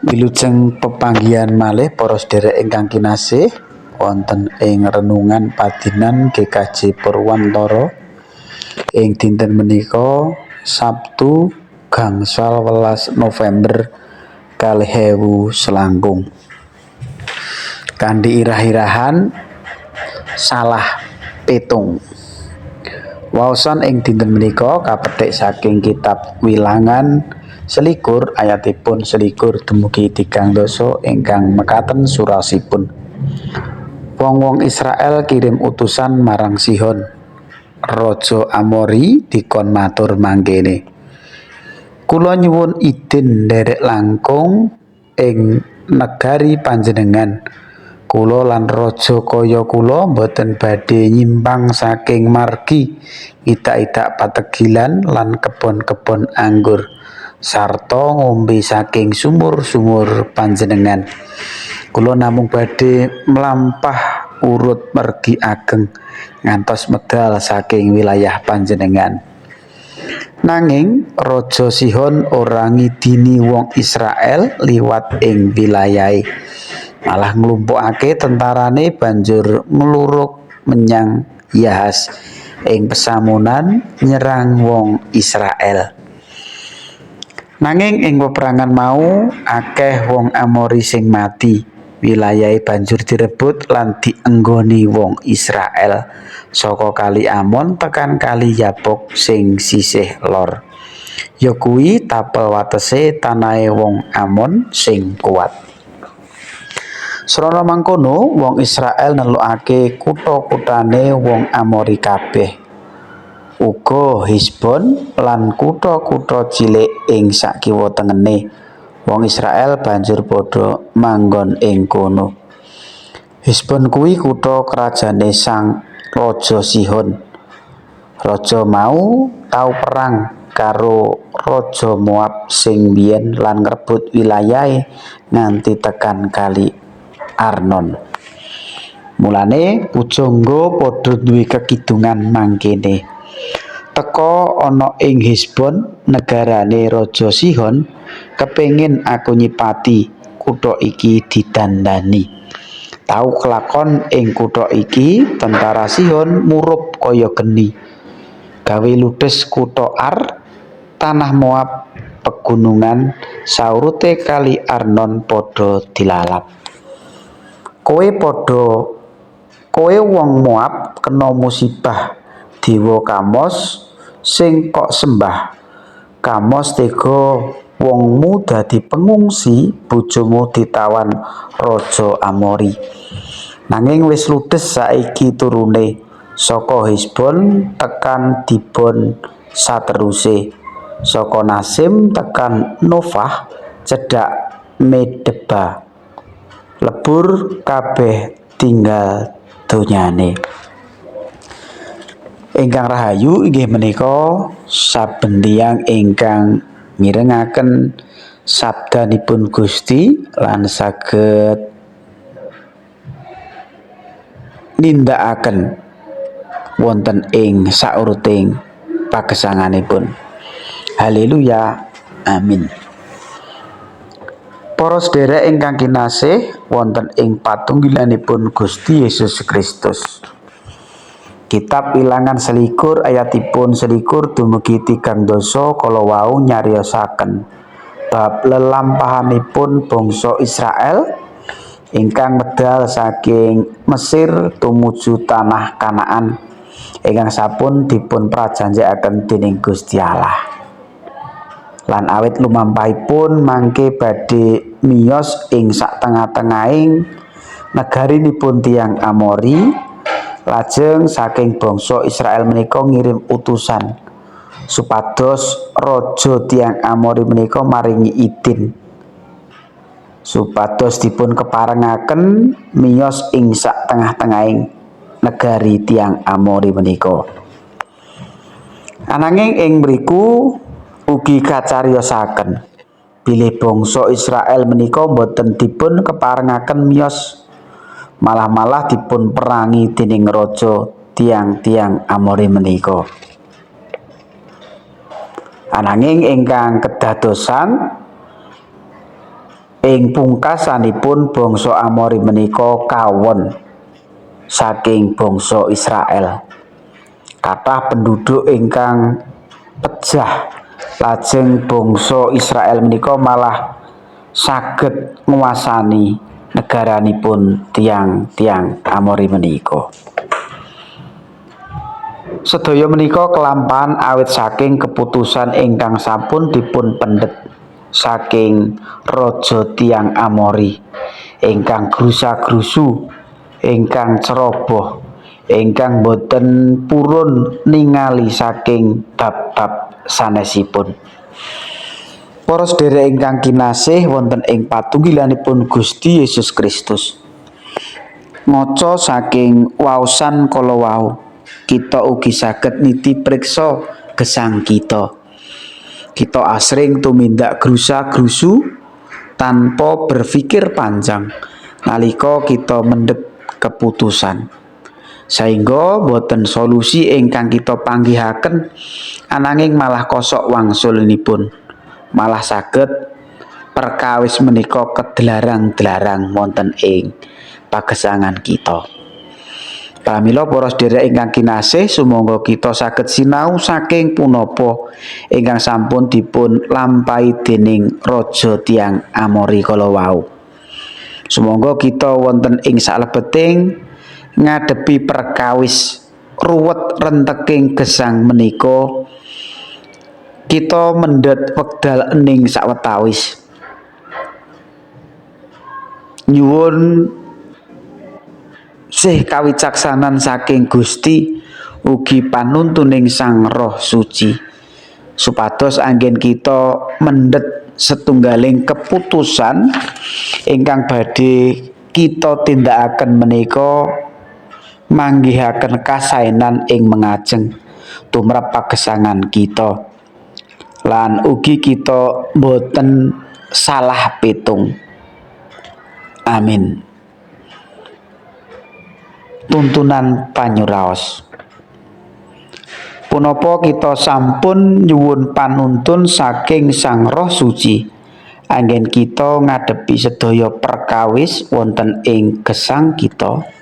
Wilujeng pepanggihan malih para sedherek ingkang kinasih wonten ing renungan padinan GKJ Purwantara ing dinten menika Sabtu gangsal 11 November 2020 kanthi irah-irahan salah petung. Waosan ing dinten menika kapethik saking kitab Wilangan selikur ayatipun selikur dumugi 3 ingkang mekaten surasipun. Wong-wong Israel kirim utusan marang Sihon, raja Amori dikon matur mangkene. Kula nyuwun idin nderek langkung ing negari panjenengan. Kula lan raja kaya kula boten badhe nyimpang saking margi idak-idak pategilan lan kebon-kebon anggur sarta ngombe saking sumur-sumur panjenengan. Kula namung badhe mlampah urut mergi ageng ngantos medal saking wilayah panjenengan. Nanging Raja Sihon ora ngidini wong Israel liwat ing wilayahe. Malah nglumpukake tentarane banjur nglurug menyang Yahas ing pesamunan nyerang wong Israel. Nanging ing peperangan mau akeh wong Amori sing mati. Wilayahe banjur direbut lan dienggoni wong Israel saka Kali Amon tekan Kali Yabok sing sisih lor. Yakuwi tapel watese tanahe wong Amon sing kuat. Srana mangkono wong Israel nelukake kutha-kuthane wong Amori kabeh. Uga Hesbon lan kutha-kutha cilik ing sakiwa tengene. Wong Israel banjur padha manggon ing kono. Hesbon kuwi kutha krajane sang Raja Sihon. Raja mau tau perang karo Raja Moab sing biyen lan ngrebut wilayahe nganti tekan Kali Arnon. Mulane pujangga padha duwe kekidungan mangkene. Teka ana ing Hesbon negarane Raja Sihon kepengin aku nyipati kutha iki didandani. Tau kelakon ing kutha iki tentara Sihon murup kaya geni. Gawe ludes kutha Ar, tanah Moab, pegunungan saurute Kali Arnon padha dilalap. Kowe wong Moab kena musibah dewa Kamos sing kok sembah. Kamos tega wongmu dadi pengungsi, bojomu ditawan Raja Amori. Nanging wis ludes saiki turune saka Hesbon tekan Dibon sateruse, saka Nasim tekan Nofah cedhak Medeba. Lebur kabeh tinggal donyane. Ingkang rahayu inggih menika saben tiyang ingkang mirengaken sabdanipun Gusti lan saged nindakaken wonten ing sauruting pagesanganipun. Haleluya. Amin. Para sedherek ingkang kinasih wonten ing patunggilanipun Gusti Yesus Kristus. Kitab Wilangan selikur ayatipun selikur dumugi 3 kala wau nyariosaken bab lelampahanipun bangsa Israel ingkang medal saking Mesir tumuju tanah Kanaan ingkang sampun dipun prajanjikaken dening Gusti Allah. Lan awit lumampahipun mangke badhe miyos ing sak tengah-tengahing negarinipun tiyang Amori, lajeng saking bangsa Israel menika ngirim utusan supados raja tiyang Amori menika maringi idin supados dipun keparengaken miyos ing sak tengah-tengahing negari tiyang Amori menika. Ananging ing mriku ugi kacariosaken bilih bangsa Israel menika boten dipun keparengaken miyos, malah dipun perangi dening raja tiang-tiang Amori menika. Ananging ingkang kedadosan Ing pungkasanipun bangsa Amori menika kawon saking bangsa Israel. Kathah penduduk ingkang pejah, lajeng bangsa Israel menika malah saged nguasani negaranipun tiang-tiang Amori menika. Sedaya menika kelampahan awit saking keputusan ingkang sampun dipun pendet saking raja tiang Amori ingkang grusa-grusu, ingkang ceroboh, ingkang boten purun ningali saking bab-bab sanesipun. Para sedherek ingkang kinasih wonten ing patunggilanipun Gusti Yesus Kristus. Maca saking waosan kala wau, kita ugi saged niti priksa gesang kita. Kita asring tumindak grusa-grusu tanpa berpikir panjang nalika kita mendhet keputusan. Sehingga boten solusi ingkang kita panggihaken ananging malah kosok wangsulipun. Malah saged perkawis menika kedelarang-delarang wonten ing pagesangan kita. Pramila para sedherek ingkang kinasih, sumangga kita saged sinau saking punapa ingkang sampun dipun lampahi dening raja tiang Amori kala wau. Sumangga kita wonten ing salebeting ngadepi perkawis ruwet renteking gesang menika, kita mendhet wekdal ening sawetawis. Nyuwun sih kawicaksanan saking Gusti ugi panuntuning Sang Roh Suci supados anggen kita mendhet setunggaling keputusan ingkang badhe kita tindakaken menika manggihaken kasaenan ing mengajeng tumrap pagesangan kita lan ugi kita boten salah pitung. Amin. Tuntunan panyuraos. Punapa kita sampun nyuwun panuntun saking Sang Roh Suci anggen kita ngadepi sedaya perkawis wonten ing gesang kita.